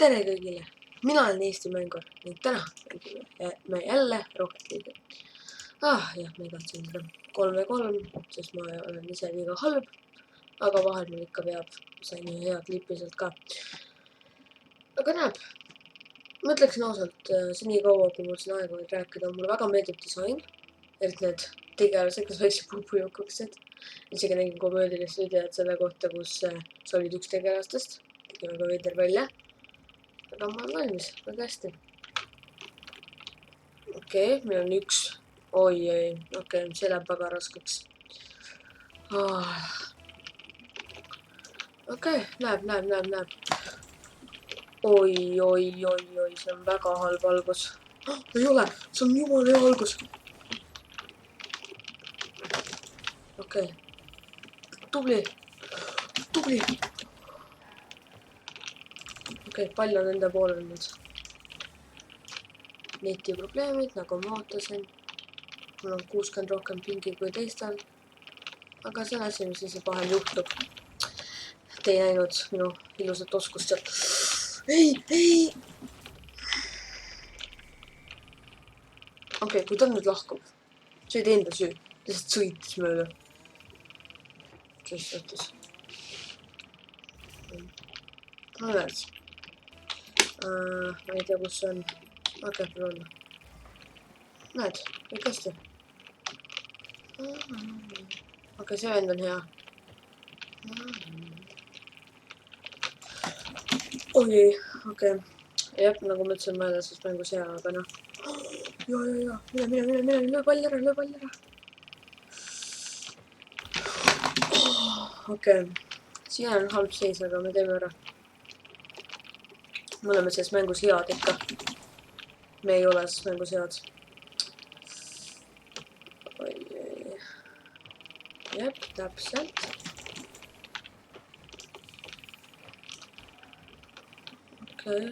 tere kõigile, mina olen Eesti Mängur ning täna mängime me jälle Rocket League'i. Jah, ma tahtsin seda 3v3, sest ma olen ise liiga halb, aga vahel mul ikka veab, sain ühe hea klipi sealt ka. Aga näeb, ma ütleksin ausalt, see nii kaua, kui mul siin aega võib rääkida, mulle väga meeldib disain, eriti need tegelased, kes väikse pupujukukesed. Isegi nägin komöödilist videot selle kohta, kus sa olid üks tegelastest, tegi väga veider välja. Aga ma olen valmis, väga hästi. Okei, meil on üks. Oi, okei, see läheb väga raskeks. Okei, näeb. Oi, see on väga halb algus. Ei ole, see on jumala hea algus. Okei, tubli. Okei, pall on enda poole nüüd. Netiprobleemid, nagu ma ootasin. Mul on 60 rohkem pingi kui teistel. Aga see on asi, mis ise vahel juhtub. Te ei näinud minu ilusat oskust sealt. Ei! Okei, kui ta nüüd lahkub. See ei tee enda süü. Lihtsalt sõitis mööda. Kes sõitis? Ma näed. Ma ei tea, kus see on. Okei, pole olla. Näed, kõik hästi. Okei, see vend on hea. Oi, okei. Jah, nagu ma ütlesin, ma ei ole selles mängus hea, aga noh. Jaa. Mine, löö pall ära. Okei. Siin on halb seis, aga me teeme ära. Me oleme selles mängus head ikka. Me ei ole selles mängus head. Oi. Jep, täpselt. Okei.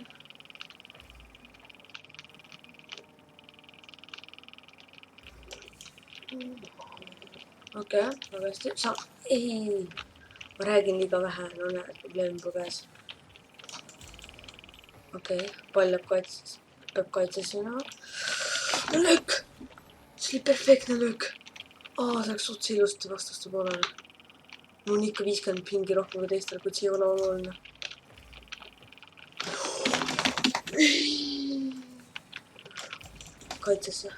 Okei, väga hästi. Ei! Ma räägin liiga vähe, no näed, probleem juba käes. Okei, pall peab kaitses minema. Löök! See oli perfektne löök. See läks otse ilusti vastaste poolele. Mul on ikka 50 pingi rohkem kui teistel, kuid see ei ole oluline.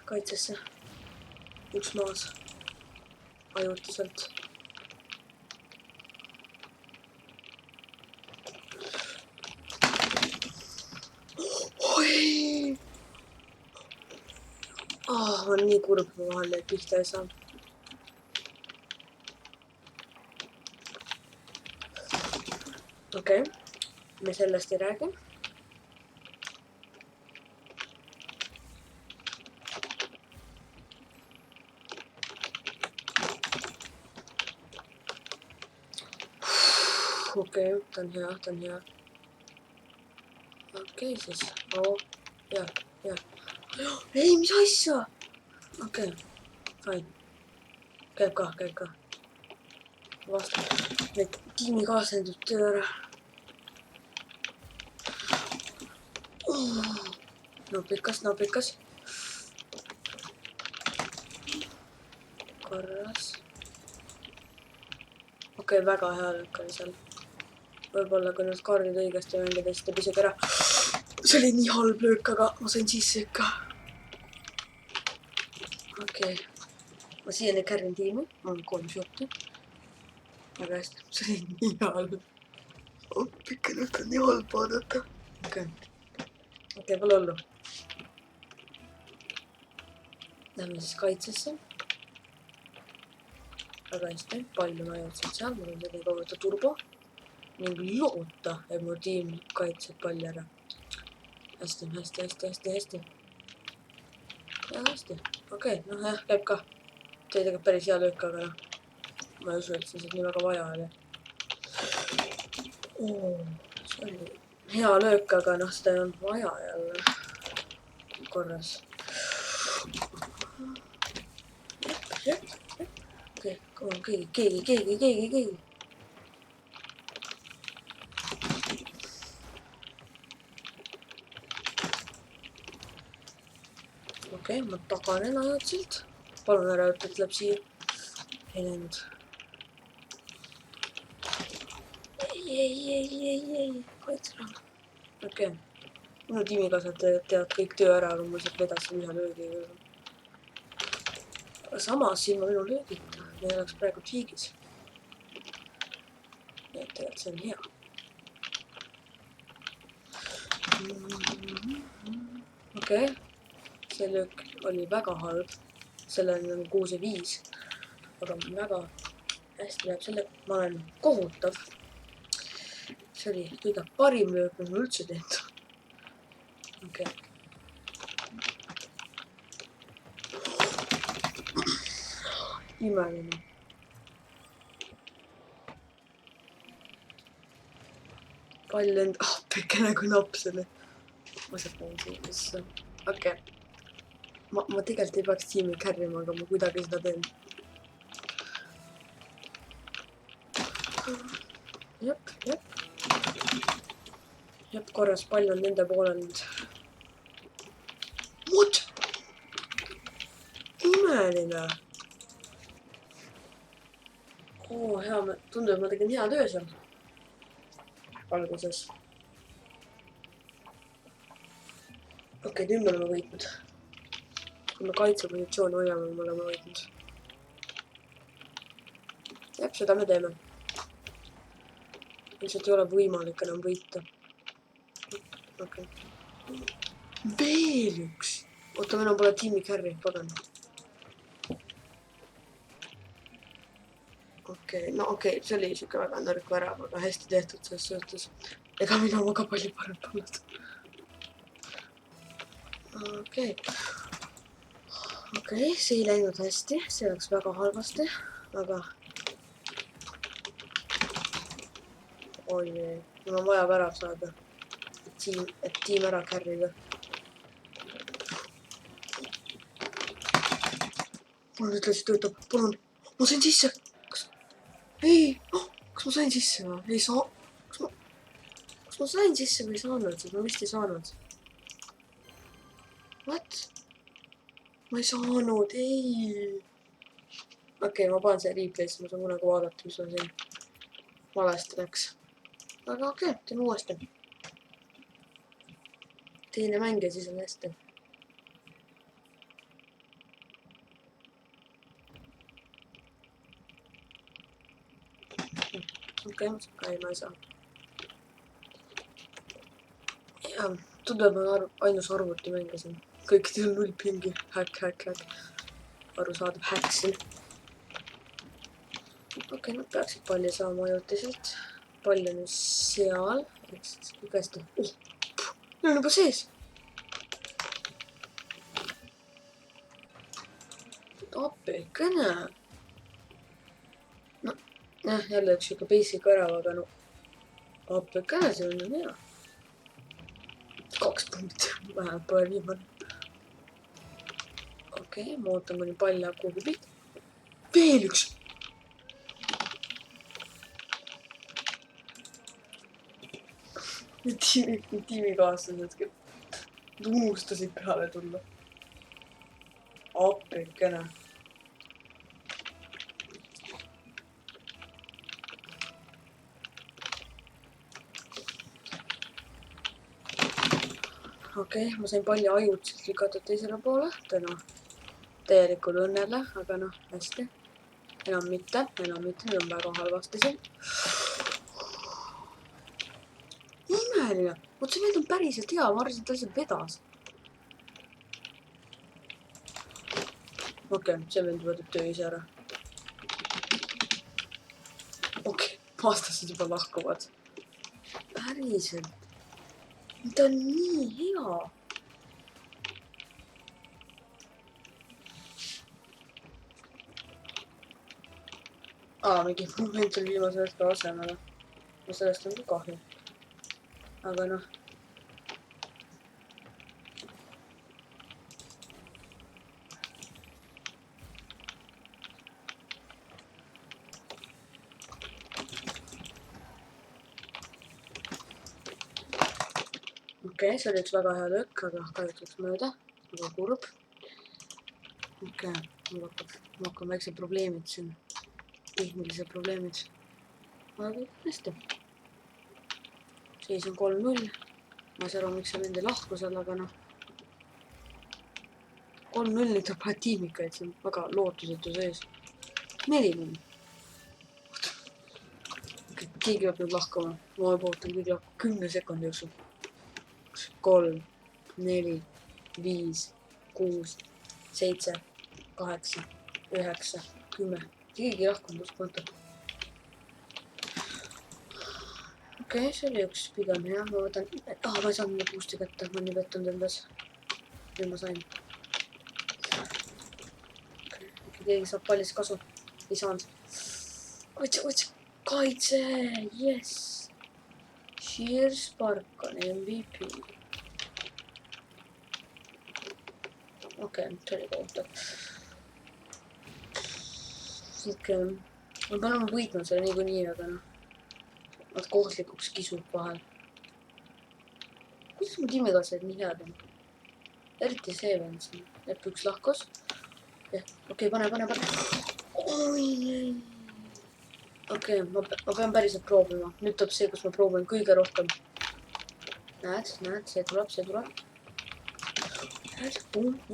Kaitsesse. Üks maas. Ajutiselt. Oi! Ma olen nii kurb, ma vahel neid pihta ei saa. Okei, me sellest ei räägi. Okei, ta on hea. Okei, siis. Jah. Ei, mis asja? Okei, fine. Käib ka. Vastu. Need tiimikaaslased nüüd töö ära. Nopikas. Korras. Okei, väga hea löök oli seal. Võib-olla, kui need kaardid õigesti mängida, siis teeb isegi ära. See oli nii halb löök, aga ma sain sisse ikka. Okei. Ma siiani kärrin tiimi. Mul on 3 šotti. Väga hästi. See oli nii halb. Pikka nüüd on nii halb vaadata. Okei, pole hullu. Lähme siis kaitsesse. Väga hästi. Palju ajutselt seal. Mul on nii kaua turbo. Ning loota, et mu tiim kaitseb palli ära. Hästi. Ja hästi. Okei, käib ka. See oli tegelikult päris hea löök, aga noh. Ma ei usu, et see nii väga vaja oli. See oli hea löök, aga noh, seda ei olnud vaja jälle. Korras. Jep. Okei, keegi. okei, ma taganen ajutiselt. Palun ära ütle, et läheb siia. Ei läinud. Ei. Kaitse raha. Okei. Minu tiimikasvatajad teevad kõik töö ära, aga ma lihtsalt vedasin ühe löögiga. Aga samas ilma minu löögita meil oleks praegu tiigis. Nii et tegelikult see on hea. Okei. See löök oli väga halb. Selle on nagu 6 ja 5. Aga väga hästi läheb sellega. Ma olen kohutav. See oli kõige parim löök, mis ma üldse teinud. Okei. Imeline. Pall end... pekene kui naps oli. Ma sepan siia. Okei. Ma tegelikult ei peaks tiimi carry'ma, aga ma kuidagi seda teen. Jep, korras pall on nende poolel nüüd. What? Imeline. Hea, tundub, et ma tegin hea töö seal. Alguses. Okei, nüüd me oleme võitnud. Kui me kaitsepositsiooni hoiame, me oleme võitnud. Jep, seda me teeme. Lihtsalt ei ole võimalik enam võita. Okei. Veel üks. Oota, meil on pole tiimi carry, pagan. Okei, see oli siuke väga nõrk värav, aga hästi tehtud selles suhtes. Ega mina väga palju parem polnud. Okei, see ei läinud hästi, see läks väga halvasti, aga... Oi, mul on vaja värav saada, et tiim ära carry'da. Palun ütle, et töötab, palun, ma sain sisse. Ei, kas ma sain sisse või? Ei saa... Kas ma sain sisse või ei saanud, siis ma vist ei saanud. What? Ma ei saanud, ei. Okei, ma panen see replay'sse, ma saan kunagi vaadata, mis ma siin valesti läks. Aga okei, teeme uuesti. Teine mäng ja siis on hästi. Okei, ma ei saa. Ja, tundub, et ma ainus arvuti mängisin. Kõikidel 0 pingi. Häkk. Arusaadav häksin. Okei, nad peaksid palli saama ajutiselt. Pall on seal. Kõik hästi. Neil on juba sees. Appikene. Jälle üks siuke basic värav, aga no... Appikene, see on hea. 2 punkti. Vähemalt pole viimane. Okei, ma ootan, kuni pall läheb kuhugi pihta. Veel üks! Tiimikaaslased unustasid peale tulla. Appikene. Okei, ma sain palli ajutiselt lükatud teisele poole. Täna täielikul õnnele, aga noh, hästi. Enam mitte, meil on väga halvasti siin. Imeline. Oot, see vend on päriselt hea, ma arvasin, et ta lihtsalt vedas. Okei, see vend võtab töö ise ära. Okei, vastased juba lahkuvad. Päriselt. Ta on nii hea. Mingi moment oli viimase hetke asemele. Ja sellest on ka kahju. Aga noh. Okei, see oli üks väga hea löök, aga kahjuks läks mööda. Väga kurb. okei, mul hakkab väiksed probleemid siin. Tehnilised probleemid. Aga hästi. Siis on 3-0. Ma ei saa aru, miks see nende lahku seal, aga noh. 3-0 nüüd on tiimikaid siin väga lootusetu sees. 4-0. Keegi peab nüüd lahkuma. Ma ootan kõik lahku 10 sekundi jooksul. 3, 4, 5, 6, 7, 8, 9, 10. Keegi lahkunud uskumatu. Okei, see oli üks pigem jah. Ma võtan... ma ei saanud boost'i kätte. Ma nii pettunud endas. Nüüd ma sain. Keegi saab pallist kasu. Ei saanud. Otsi. Kaitse. Yes. Shears Park on MVP. Okei, see oli kohutav. Okei. Ma pean oma võitma selle niikuinii, aga noh. Nad kohtlikuks kisub vahel. Kuidas mu tiimikaaslased nii head on? Eriti see vend siin. Jääb üks lahkus. Okei, pane. Okei, ma pean päriselt proovima. Nüüd tuleb see, kus ma proovin kõige rohkem. Näed, see tuleb. Näed,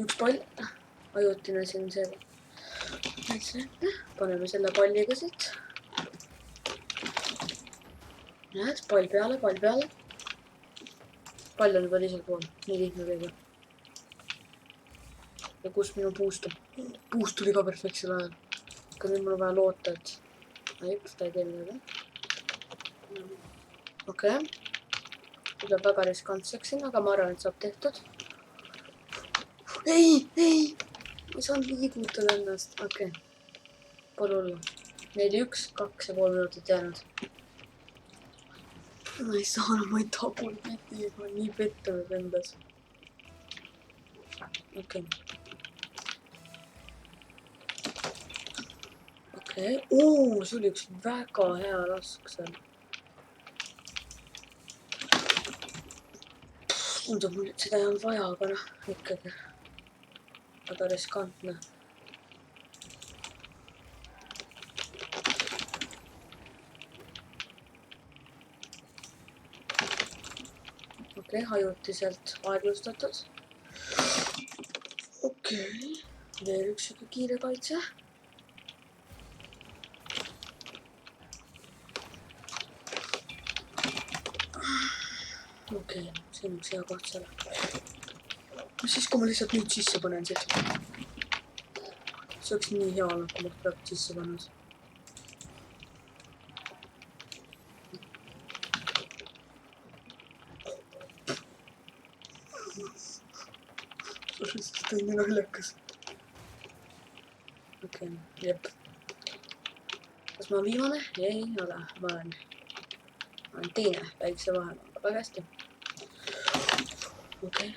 üks pall. Ajutine siin see. Paneme selle palliga siit. Näed, pall peale. Pall on juba teisel pool. Nii lihtne kõige. Ja kus minu boost on? Boost tuli ka perfektsel ajal. Aga nüüd mul on vaja loota, et... Aips, ta ei tee midagi. Okei. Tuleb väga riskantseks siin, aga ma arvan, et saab tehtud. Ei! Ma ei saanud liigutada ennast. Okei. Pole hullu. 4-1, 2,5 minutit jäänud. Ma ei saanud, ma ei tabul pidi, ma olen nii pettunud endas. Okei. See oli üks väga hea lask seal. Tundub mul, et seda ei olnud vaja, aga noh, ikkagi. Väga riskantne. Okei, ajutiselt aeglustatud. Okei, veel üks siuke kiire kaitse. Okei, see on üks hea koht seal. Mis siis, kui ma lihtsalt nüüd sisse panen siit? See oleks nii hea olnud, kui ma praegu sisse pannud. See on nii naljakas. Okei, jep. Kas ma viimane? Ei ole, ma olen teine väikse vahemaga, väga hästi. Okei.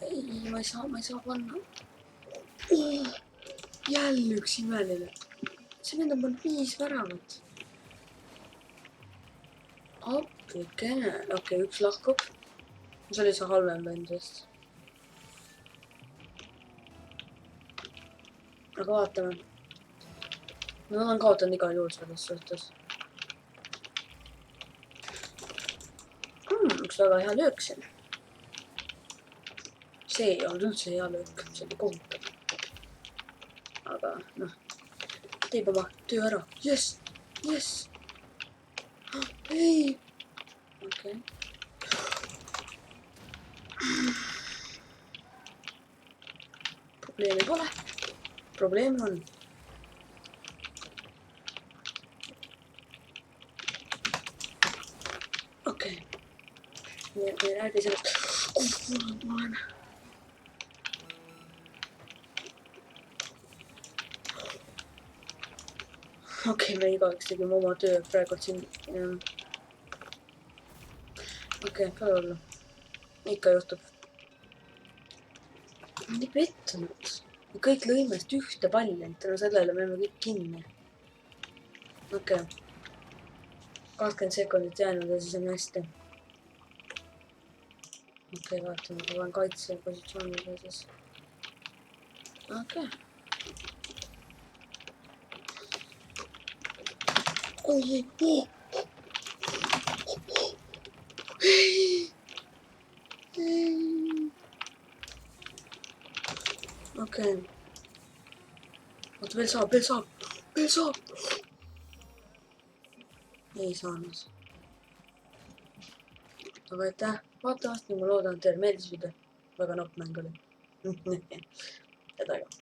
Ei, ma ei saa panna. Jälle üks imeline. See vend on pannud 5 väravat. Appikene. Okei, üks lahkub. See oli see halvem vend vist. Aga vaatame. Ma olen kaotanud igal juhul selles suhtes. Üks väga hea löök siin. See ei olnud üldse hea löök. See oli kohutav. Aga noh. Teeb oma töö ära. Yes! Ei! Okei. Probleemi pole. Probleem on. Okei. Me ei räägi sellest. Ma olen. Okei, me igaüks tegime oma töö praegu siin. Okei, pole olla. Ikka juhtub. Nii pettunud. Kõik lõimest ühte palli, tänu sellele me oleme kõik kinni. Okei. 20 sekundit jäänud ja siis on hästi. Okei, vaatame, kui olen kaitse positsioonil siis. Okei. oi, oh. Okei. Oota, veel saab. Ei saanud. Aga aitäh vaatamast ja ma loodan, et teile meeldis video. Väga nopp mäng oli. Head aega.